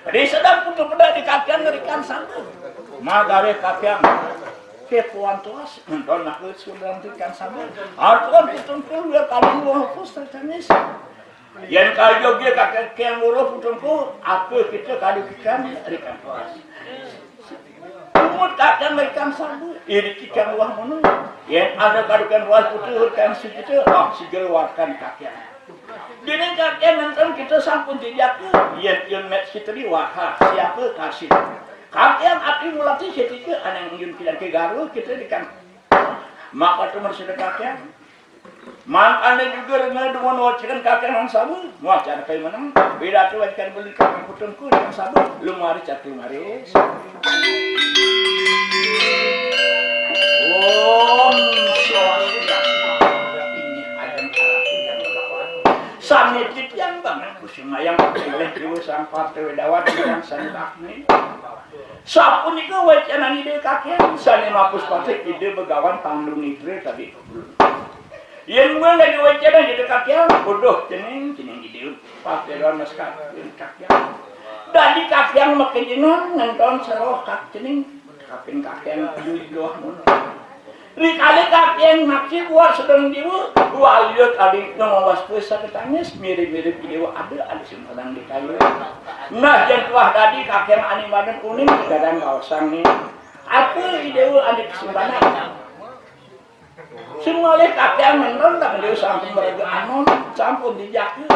Di sedang putu peda di kakian ngerikan sanggup. Magawe kakian kepuan tuas nonton nak sudah ngerikan sanggup. Artuan putungku dia kalian wah pus tertanis. Yang kayu dia kakian murah putungku apa kita kali kikan ngerikan tuas. Umur kakian ngerikan sanggup. Ini kikan wah mana? Yang ada kadukan tuas putu kan segitu. Segera warkan kakian. Dini kakek nonton kita sampun tidak ke yang met sitri wahah siapa kasih kakek yang api mulati setika anang yun tidak ke garu kita dikan maka tu mersudah kakek makanya juga dengan wacikan kakek yang sabu mau cara kayak mana beda tu wacikan beli kakek putungku dengan sabu lu mari cak mari Om Swastiastu Sanetit yang banget kusima yang pilih diwa sang partai wedawat yang sandak ni. Sapu ni ke wacana ni dia kakian sane mapus partai ide begawan tanggung nitre tadi. Yang mana lagi wacana dia kakian bodoh cening ide partai dalam naskah kakian. Dari kakian makin jenang nonton seroh kak cening kapin kakian doh mun. Rikali kakek maksi buat sedang diwa, buat lihat adik ngawas puasa ketangis mirip-mirip diwa ada simpan di kayu. Nah yang tua tadi kakek ani badan kuning kadang kawasan ni. Apa idewa adik simpanan? Semua leh kakek menonton tak dia sampai mereka anon campur dijaki.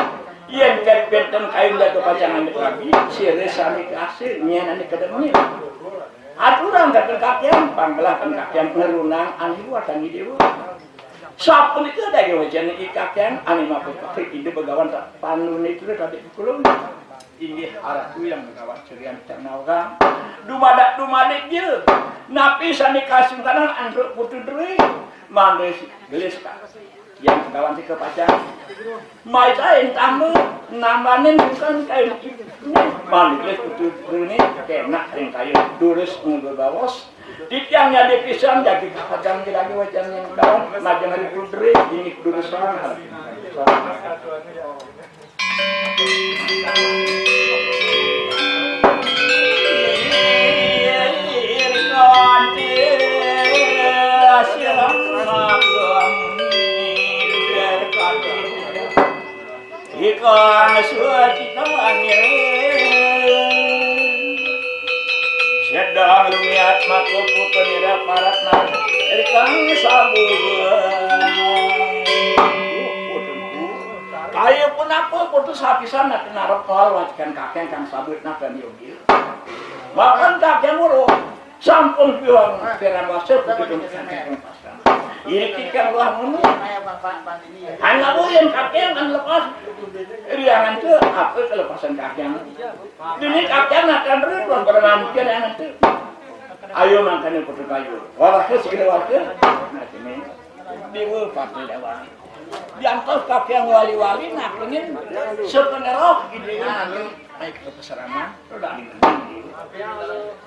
Yang benten kayu dah kepacangan lagi, siresani kasih nyian ani kedemnya. Aturan kata kakian, panggilan kakian ngerunang, aneh wakan idewa. Sapun itu ada yang wajan ini kakian, aneh mampu pakai ide begawan tak panun itu tadi kulung. Ini arahku yang begawan cerian kenal kan. Dumadak je. Napi sani kasih kanan andruk putu duri, mandai gelis kan. Yang begawan si kepacar. Mai saya tamu nambahin bukan kayu ini. Mandai putu duri ini kena yang kayu durus ngebawas. Tiangnya dipisang jadi kadang lagi wajan yang daun macam hari putri ini durus sangat. Ikan suci kangir sedang lumiat maka putu nira parat nar ikan sabu kaya pun apa putus habisan nak narok kal wajikan kakek kang sabut nak dan yogi makan kakek muruk sampun bilang piran wasir begitu kakek pasang ini kita luah munu hanya boleh kakek kan lepas riangan tu apa kelepasan kakek ini kakek nak kan ribuan bermanfaat yang nanti ayo makan putu kayu walau segera waktu nah ini diwu partai dewan diantos kakek wali-wali nak ingin sepenuh ide nanti naik ke peseraman udah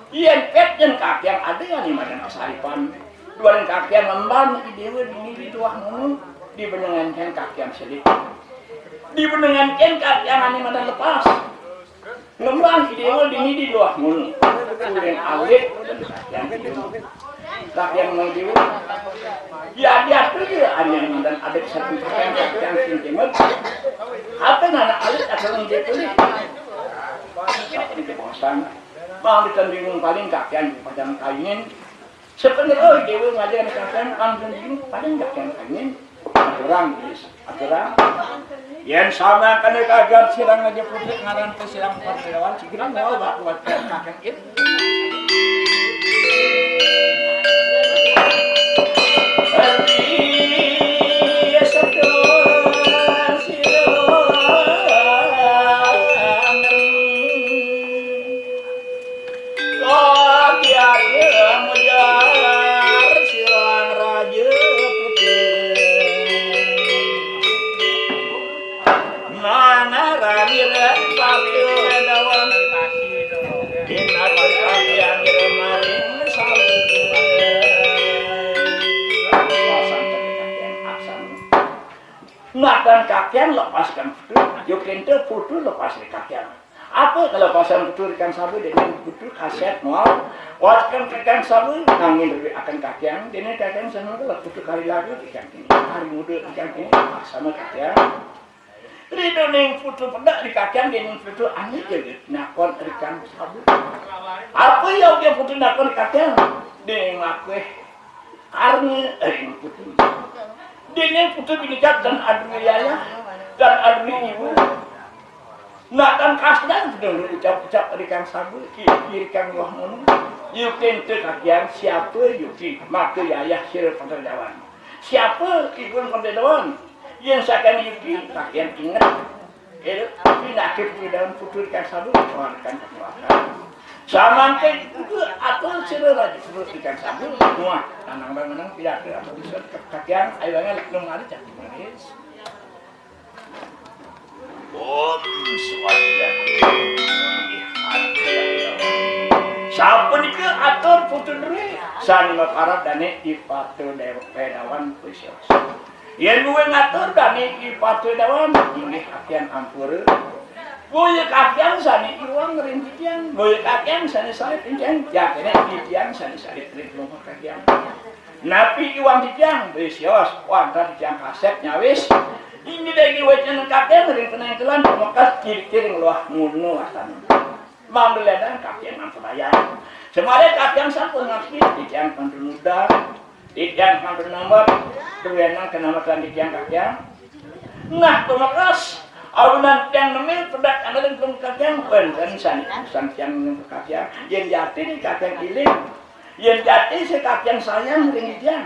iya pet dan kakek ada yang imadan kesaripan dua kakek memban ide di tuah munu dibenengankan kakek sedikit dibenengankan kakek yang imadan lepas ngembang ide di tuah munu kemudian awet dan kakek yang mau diwu ya dia tuh hanya dan ada satu kakek yang sentimen apa anak awet atau yang dia tulis ini kebawasan mau ditanding paling kakek padang kainin sebenarnya dewa ngajarin kakek langsung begini paling kakek kainin aturan yang sama kan kagar sirang aja putih ngaran ke sirang partewan sikirang mau buat kakek itu dan kakek lepaskan putu, yo kente putu lepas di kakek. Apa kalau pasang betul ikan sabu dengan betul kaset mal, watkan ikan sabu angin dari akan kakian, dengan kakian sama kalau betul kali lagi ikan ini, hari muda ikan ini sama kakian. Rido neng putu pedak di kakian dengan putu angin jadi nakon ikan sabu. Apa yang dia putu nakon kakian dengan aku karena putu. Dengan putu binikat dan adu yaya dan adu ibu. Nak kan kasdan sudah ucap-ucap ikan sabu, ikan wah mono. Yukin tu kakian siapa yuki, maka yayah sir penderdawan. Siapa ibu penderdawan? Yang seakan yuki kakian ingat. Tapi nak ke dalam putus ikan sabu, keluarkan keluarkan. Sama ke itu atau sir lagi putus ikan sabu, semua tanang-tanang tidak ada apa bisa kakian. Ayahnya belum ada cakap manis. Om Swastiastu. Siapa ni ke atur putu duri? Sani makarap dani ipatu pedawan puisios. Yang gue ngatur dani ipatu pedawan ini kakian ampur. Boya kakian sani iwang rintian. Boya kakian sani salit rintian. Ya kena rintian sani salit rintian kakian. Napi iwang rintian puisios. Wanda rintian kaset nyawis. Ini lagi wajah kakek dari penentuan maka kiri-kiri luah ngunu asan. Mampu ledang kakek mampu bayar. Semalai kakek sampun ngasih dikian pantu muda, dikian pantu nomor, kemudian kenamatan dikian kakek. Nah, pemakas alunan yang nemil pedak anadan pun kakek dan sani yang kakek yang jati ni kakek giling, yang jati si kakek sayang dengan dia.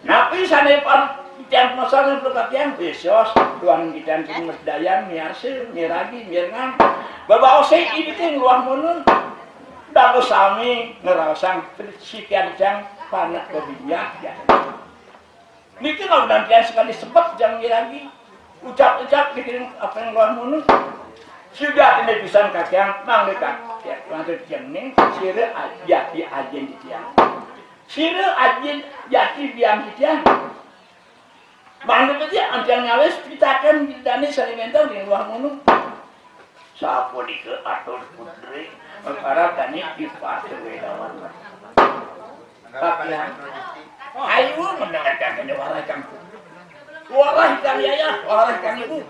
Napi sana par yang masalah itu kakian besos tuan kita cuma mesdayan miarse miragi mirngan bawa osek ini kan luah munun dago sami ngerasang sekian jang panak kebinya ya niki kalau nanti sekali sebab jang miragi ucap-ucap bikin apa yang luah munun sudah tidak bisa kakian mang dekat ya lanjut jengning sire jati ajen di tiang sire ajen jati biang di tiang. Mana saja antian nyawes kita akan dani salimental di luar munung. Sapo di ke atur putri para dani di pasir wedawan. Kakian. Ayo mendengarkan ini warai kamu. Warai kami ayah, warai kami ibu.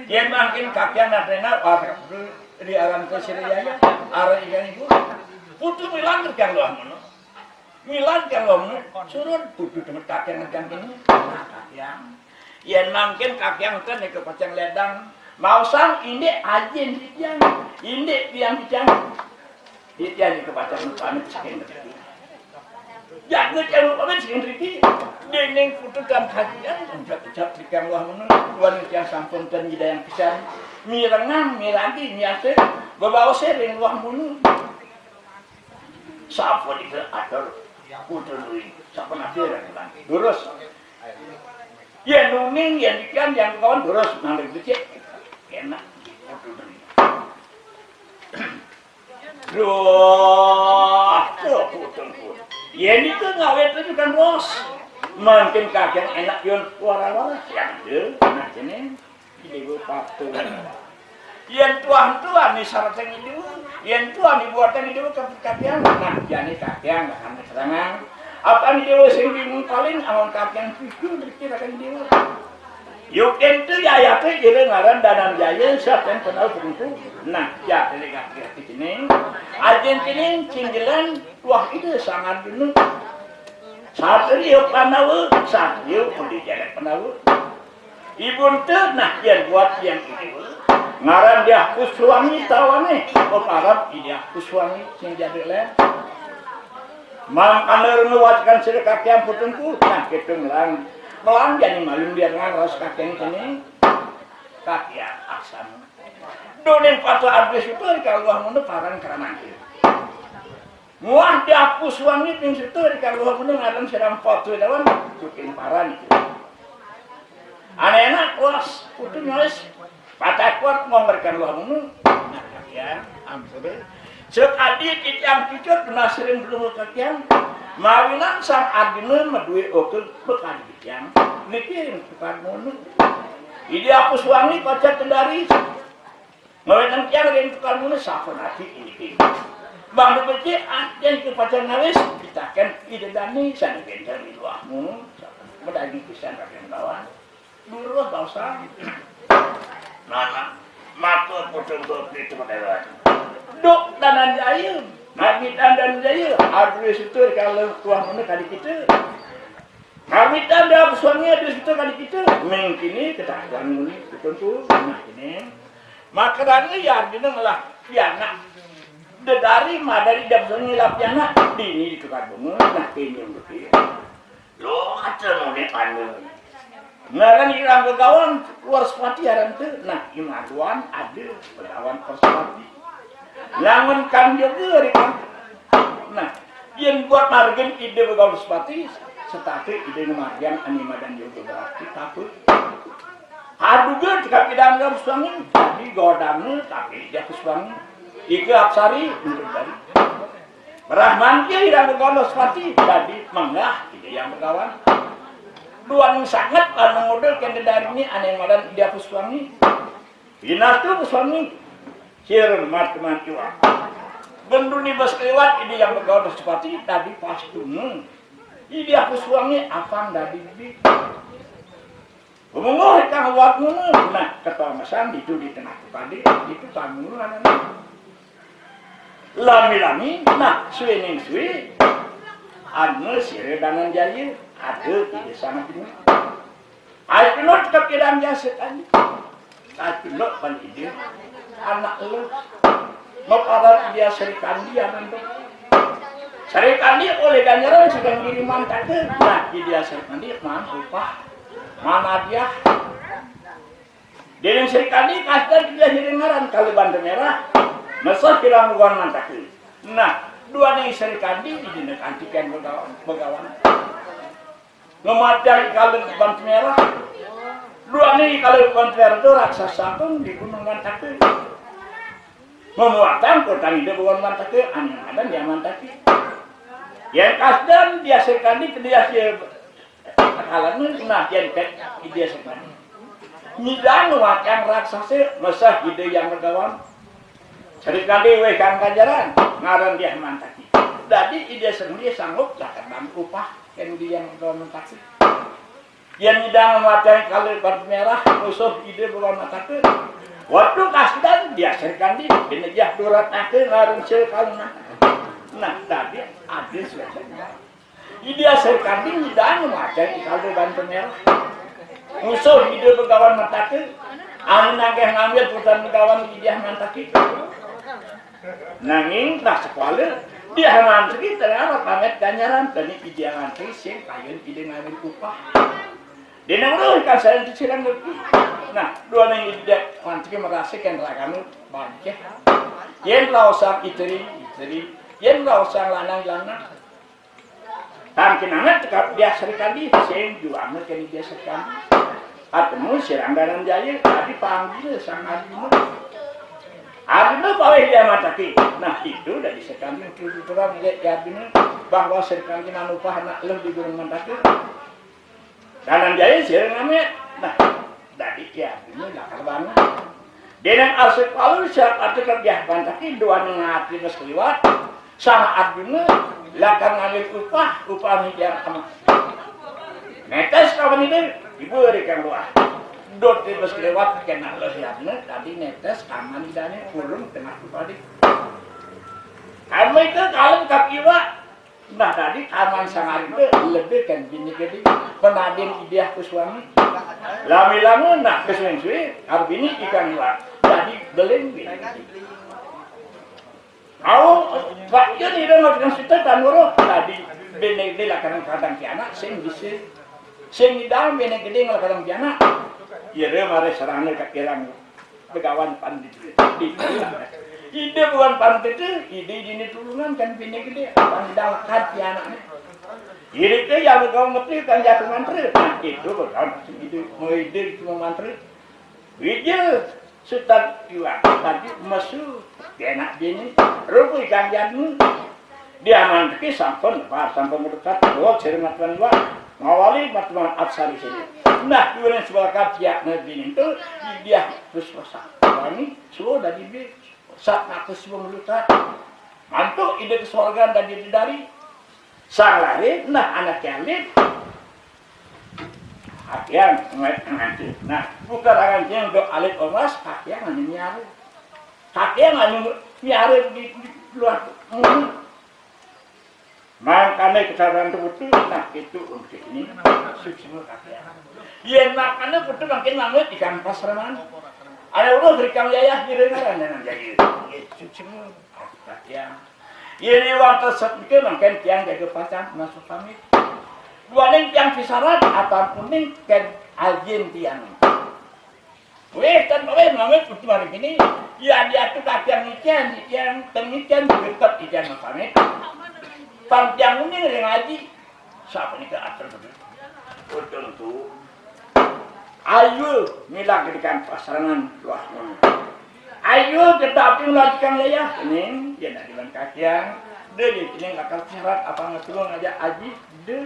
Dia makin kakian adrenal warai di alam kesiri ayah, arah ikan ibu. Putu bilang kerjaan luar munung. Milan kalau suruh butuh teman kakek ngejang ini kakian yang mungkin kakian kan ke pacang ledang mau sang ini ajen dijang ini yang dijang dijang ke pacang pamit sekian riki jangan jangan pamit sekian riki dinding putukan kakian ucap-ucap di kang luar menun wanita yang sampun dan jida yang pisan mirengan miragi miase bawa sering luar menun sapo di atur putu lui, siapa nanti kan? Durus. Ya nuning yang ikan yang kawan durus nanti becek, enak. Putu lui. Duh, putu. Ya ini tuh ngawet itu kan bos. Mungkin kakek enak yon wara-wara. Ya deh, nah ini ibu patu. Yang tuan nih syaratnya itu, yang tuan dibuatkan itu kakian, nah jadi kakian nggak akan keterangan. Apa nih dia sing bingung paling awal kakian itu dikirakan dia. Yuk itu ya tuh jadi ngaran danang jaya siapa yang kenal begitu. Nah ya dari kakian ini, Argentina cinggilan wah itu sangat dulu. Satu dia panawu, satu dia boleh jadi panawu. Ibu tuh nah yang buat yang itu. Ngaran dia kuswangi tawane oh Arab dia kuswangi sing jadi len mang kaner nuwatkan sire kakian putunku nah kitung lang melang jadi malum biar ngaros kakian ini kakian asam donen patu abis itu kalau mun parang keraman muah dia kuswangi ping situ kalau mun ngaran sedang patu lawan bikin paran itu aneh-enak was putun wis patah kuat memberikan luar munung, nah kakian, ampun. Cek adik yang cucur kena sering belum kakian, mawinan sang adina medui okul bekan kakian, nikirin bukan munung. Ide hapus wangi kocak kendari, Ngawetan kiang rin tukar muna sapon hati ini. Bang depeci yang ke pacar nawis kita kan ide dani sana gentar di luahmu. Medagi pisan kakek kawan. Dulu bangsa. Nana, mata potong itu pada dok danan jaya, mabit dan jaya. Aduh situ kalau tuah mana kali kita. Mabit anda suaminya di situ kali kita. Mengkini ketahuan muni tentu. Nah ini, makanannya ya di nenglah piana. Dari madari dapatnya lah piana. Dini di tukar bunga. Nah ini betul. Lo kata nune anu. Ngaran irang begawan luar sepati haran tu. Nah imaduan ada begawan persepati. Langun kan juga rekan. Nah, yang buat margen ide begawan sepati, setati ide margen anima dan juga berarti takut. Aduga jika tidak anggap suami, jadi godamnya tapi dia kesuami. Ike apsari untuk dari. Rahman dia irang begawan sepati, jadi menggah ide yang begawan. Dua yang sangat kalau model kende dari ini anima dan dia kesuami. Binas tu kesuami. Kira teman-teman cua. Benduni bas lewat ini yang bergaul seperti tadi pas dulu. Ini aku suami apang dari ini. Ngomong kang awak ngono. Nah, ketua masan itu di tengah tadi itu tamu anak. Lami-lami, nah suwe suwe. Anu sire danan jaya ada di sana ini. Ai penot kepikiran jasa tadi. Ai penot pan ide. Anak lu mau kabar dia serikan dia nanti serikan dia oleh ganjaran sedang kiriman kata nah dia serikan dia mana dia yang serikan dia kasih dia hiringaran kali bantu merah masa kira bukan mantak nah dua nih serikan dia ini antikan begawan ngemadai kali bantu merah dua nih kali bantu merah itu raksasa pun di gunung mantak memuatan kota ini bukan mantaki, aneh ada dia mantaki. Yang kasdan dia sekali dia kalangan nah yang dia sekali. Nidang yang raksasa masa ide yang bergawan. Sekali wehkan ganjaran ngaran dia mantaki. Jadi ide sendiri sanggup lah kan upah yang dia yang bergawan mantaki. Yang nidang memuatan kalau kartu merah musuh ide bukan mantaki. Waktu kasdan dia serkandi binajah durat akhir ngaran sekalna. Nah tadi ada selesai. Dia serkandi dan macam kalau bantu merah. Musuh ide begawan matake. Anu nageh ngambil putan begawan dia mantaki. Nanging tak sekolah dia mantaki terang pamet ganjaran tadi dia mantaki sing kayun ide ngambil upah. Dia nangruh kan saya dicirang lagi. Nah, dua yang tidak mantiki merasakan ragamu bangkit. Yang lausang iteri, yang lausang lanang. Tangkin anak tekap dia serikandi, sing juangnya kini dia serikandi. Atemu sirang dalam jaya, tadi panggil sang adimu. Adimu pawai dia mantaki. Nah, itu udah diserikandi untuk orang lihat adimu bahwa serikandi manupah anak lu di gunung mantaki. Dalam jaya sirang namanya, nah. Tadi ya, ini nakal banget. Dia yang arsip kalau siap arti kerja bantaki dua ngati mas keliwat sama artinya lakan ngambil upah yang sama. Netes kawan ini diberikan luar. Dot mas keliwat kena lehirnya tadi netes aman dane kurung tengah tadi. Kamu itu kalau kakiwa. Nah tadi aman sangat itu lebih kan bini gede penadin ide aku suami. Lami-lami nak kesuwen-suwen arbini ikan luar. Jadi beleng bini. Aku pak jadi dengan dengan situ tanuro tadi bini gede lah kadang-kadang anak sing bisa sing dalam bini gede nggak kadang anak. Iya dia mari serangnya kakirang begawan pandit di. Ide bukan pandit itu, ide ini tulungan kan bini gede, pandang hati anaknya. Ide itu yang kau ngerti kan jatuh mantri, nah itu bukan ide, mau ide cuma mantri. Ide sudah juga tadi masuk, enak bini, rupu ikan jatuh. Dia mantri sampun, sampun mendekat, bawa cermat tuan dua, ngawali matuan absari sini. Nah, dua yang sebelah kajian bini itu dia terus masak. Kami suruh dari be sak kakus melutat. Mantu ide kesorgan dari dari sang lari nah anak yalit hakian nganti. Nah, bukan akan yang do alit omas hakian anu nyaru. Hakian anu nyaru di luar. Makanya kesadaran itu, nah itu untuk ini suci hakian. Yen makanya betul makin mangut ikan pasraman. Ada udah berikan yayah direngaran dan jadi suci hakian. Ini waktu seperti makin tiang jaga pasang masuk kami. Dua neng tiang fisarat atau kuning kan aljen tiang. Weh kan weh mangut betul hari ini. Ya dia tuh kakian ikan pengikan dekat ikan kami. Panjang ini yang ngaji. Siapa nih ke atas betul tuh. Ayo milah kedikan pasangan luah. Ayo kita melakukan ya ini dia nak diban kakian. Dia ini akal syarat apa ngetulung aja aji de.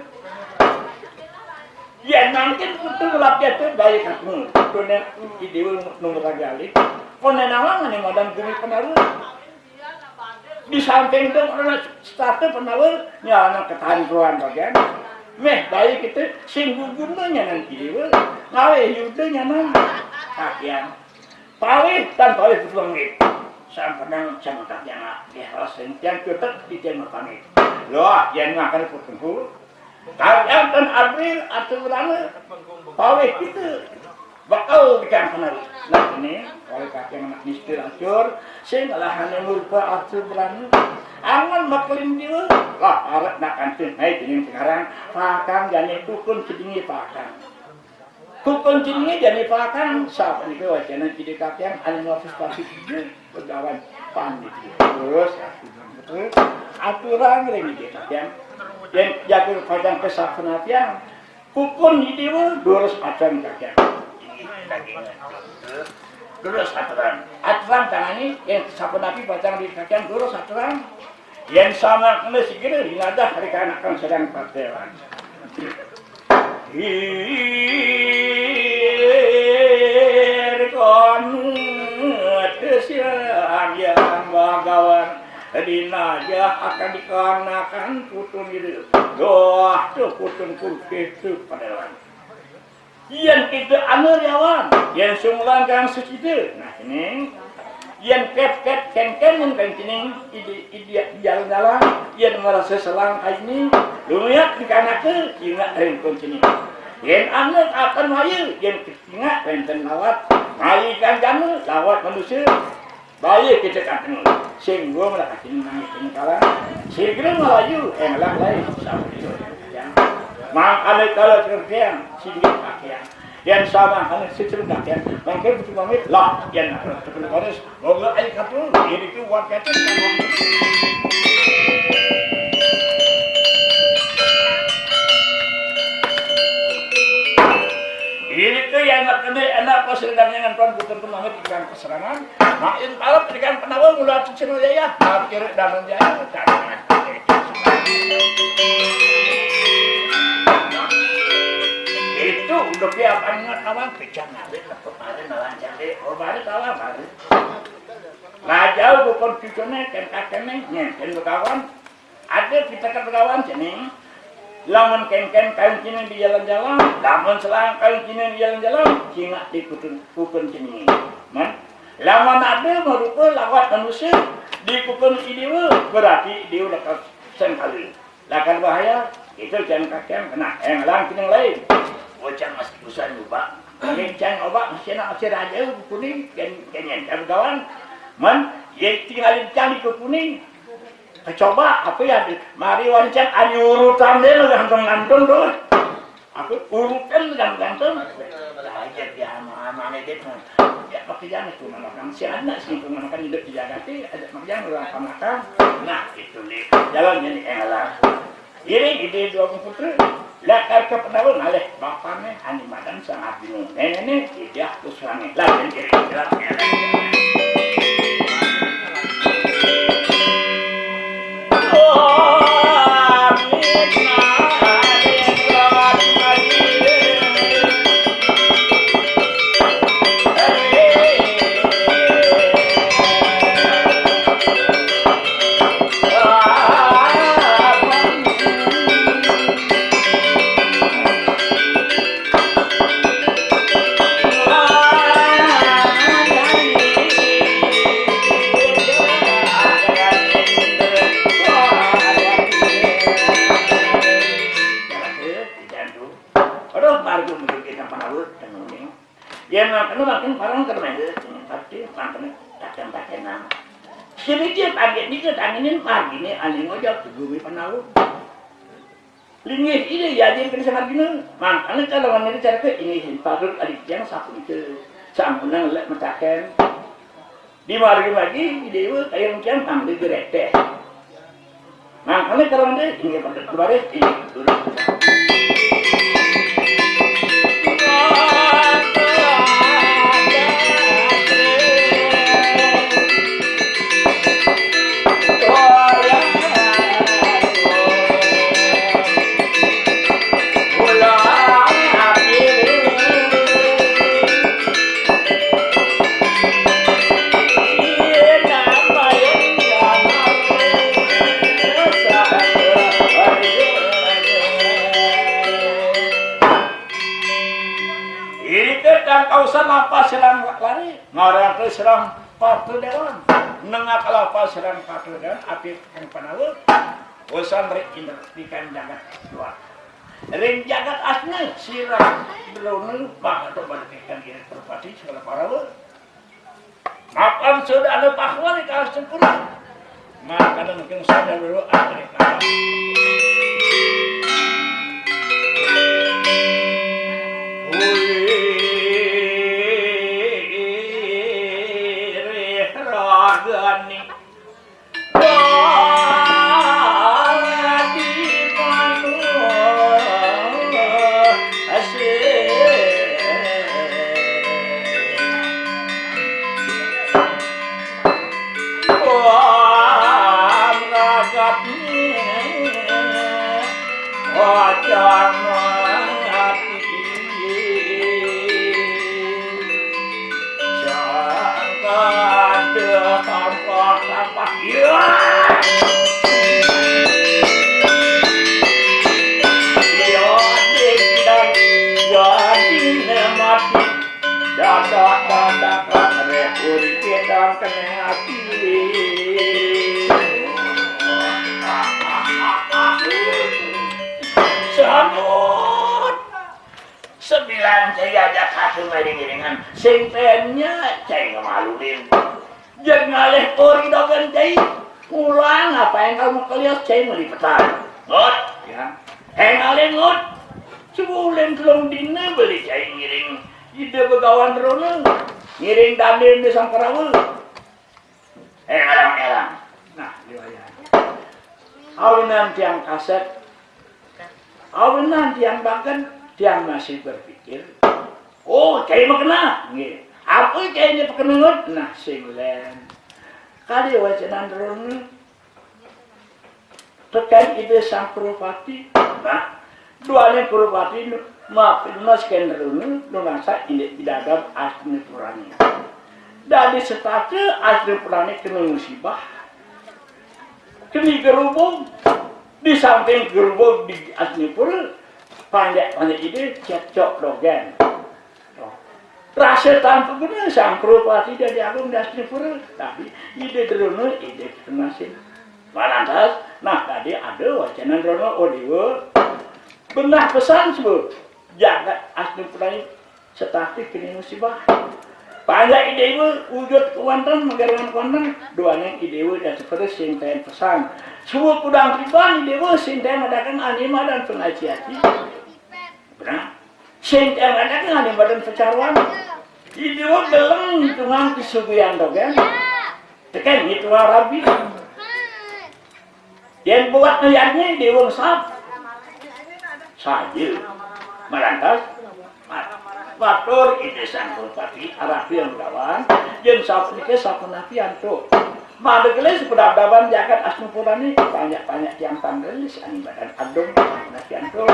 Ya nanti betul lapia tu baik kamu. Tunen ide nomor kali. Konen awang ni modal gumi penaruh. Di samping tu orang starter penawar ya anak ketahuan bagian. Meh bayi kita singgung gunanya nanti dia. Ngawe yudenya nanti kakian. Pawih dan pawih berjuang itu. Saya pernah cakap yang dia harus yang kita di tema kami. Loh, yang makan putungku. Kalian dan April atau berapa? Pawih itu bakal ikan penari. Nah ini oleh kakek anak mistir acur, saya ngalahan yang lupa acur berani. Angan maklin dia. Lah, arat nak kantin. Hai, ini sekarang pakang jadi tukun sedingin pakang. Tukun cini jadi pakang. Siapa nih wacana ide kakek anu office pasti dia bergawan pandit. Terus aturan ini dia kakek. Dan jatuh padang kesakna tiang. Tukun ide durus acan kakek. Durus aturan. Aturan tangani yang siapa nabi padang di kakek durus aturan. Yang sama kena segera dinadah hari kanakan sedang partewan. Hirkon tersiang yang bagawan dinaja akan dikarenakan putun itu. Doa tu putun kurkis tu padawan. Yang kita anuriawan, yang sumulan kan segitu. Nah ini yang ken yang kencing ide jalan-jalan yang merasa selang ini lumayan dikarenakan ingat rengkon sini. Yang anak akan mayu yang ingat renten lawat mayu kan jamu lawat manusia bayi kita kan singgung lah kacing nangis kalah segera melayu lah lain sama itu yang makanya kalau kerjaan singgih pakaian yang sama hanya secerun kakek mungkin betul banget lah yang terus harus moga air kapul ini tu buat kata ini tu yang nak kena anak pas sedang dengan tuan bukan tu banget ikan keserangan nak in Arab ikan penawar mula cecil jaya nak kira dalam jaya tak itu udah biar ingat awang pecah nabe kemarin awang jadi baru tawa baru ngajau bukan cucunya kan kakeknya kan berkawan ada kita berkawan sini lamun kain cini di jalan-jalan lamun selang kain cini di jalan-jalan singa di kukun sini man lamun ada merupa lawat manusia di kukun ini berarti dia udah sekali lakan bahaya itu jangan kakek kena yang lang kini lain bocah masih usah lupa. Kencang obat masih nak masih raja kuning kenyang kawan. Man, ye tinggalin cang di kuning. Coba apa ya? Mari wancang ada urutan dia gantung-gantung tu. Aku urutan gantung-gantung. Aja dia mana dia tu. Ya pakai jangan tu makan si anak sih tu makan hidup di Jakarta ada makan orang makan. Nah itu ni jalan jadi elah. Ini ide dua putri. Lakar ke penawar ngalih bapaknya animadan sangat bingung. Nenek dia kusurannya. Lalu jadi jelasnya. Kini dia kaget ni ke tanginin pagi ni aling ojak gumi panalu. Lingih ini ya dia kena sangat gini. Makanya kalau mana cara ke ini patut adik yang sapu itu sampunan lek mentakan. Di mari lagi dia kayak macam ambil gerete. Makanya kalau mana ini patut kebaris ini. Kausan apa serang lari ngarang ke serang patu dewan nengah kelapa serang patu dewan api yang panawu usan ring ikan jagat dua ring jagat asna sirang drone maka tu balikan kiri terpati segala parawu makan sudah ada pahlawan di kawasan sempurna maka mungkin sadar dulu ada kalah. Sembilan saya ajak satu miring-miringan singpennya saya ngemaluin jangan ngalih ori dogan cai pulang apa yang kamu kelihat cai mau dipetan ngot ya ngalih ngot sebulan telung dina beli cai ngiring ide begawan rono ngiring dandin di sangkarawu ngalang nah liwaya awinan tiang kaset awinan tiang bahkan dia masih berpikir, oh cai mah kena, apa cainya pekenut, nah singlen, kali wajanan drone, terkait ide sang Kurupati, nah duanya Kurupati, maafin mas kendrone, nungasa ini tidak asli purani, dari status asli purani kena musibah, kini gerubung, di samping gerubung di asli purani. Pandai ide cecok dogen. Rasa tanpa guna sang Kurupati dari agung dasri pura, tapi ide drono ide kenasin. Malantas, nah tadi ada wacana drono odiwo, benar pesan sebut, jagat asli pura setati kini musibah. Pandai ide itu wujud kuantan menggarangan kuantan, duanya ide itu dan seperti sinten pesan. Semua kudang riban ide itu sinten adakan anima dan pengajiati. Benar, sinten adakan anima dan pecaruan. Ide itu dalam hitungan kesugihan dogen. Tekan hitungan rabi. Yang buat ngeliatnya ide itu sab. Saja, malantas. Batur ide sang Kurupati Arabi yang lawan jen sapnike sapunati antuk madegelis pedadaban jagat asnu purani banyak-banyak yang tanggelis ani badan adung sapunati antuk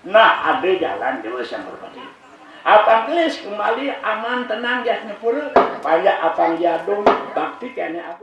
nah ada jalan dewa sang Kurupati apang gelis kembali aman tenang jasne pura banyak apang jadung bakti kene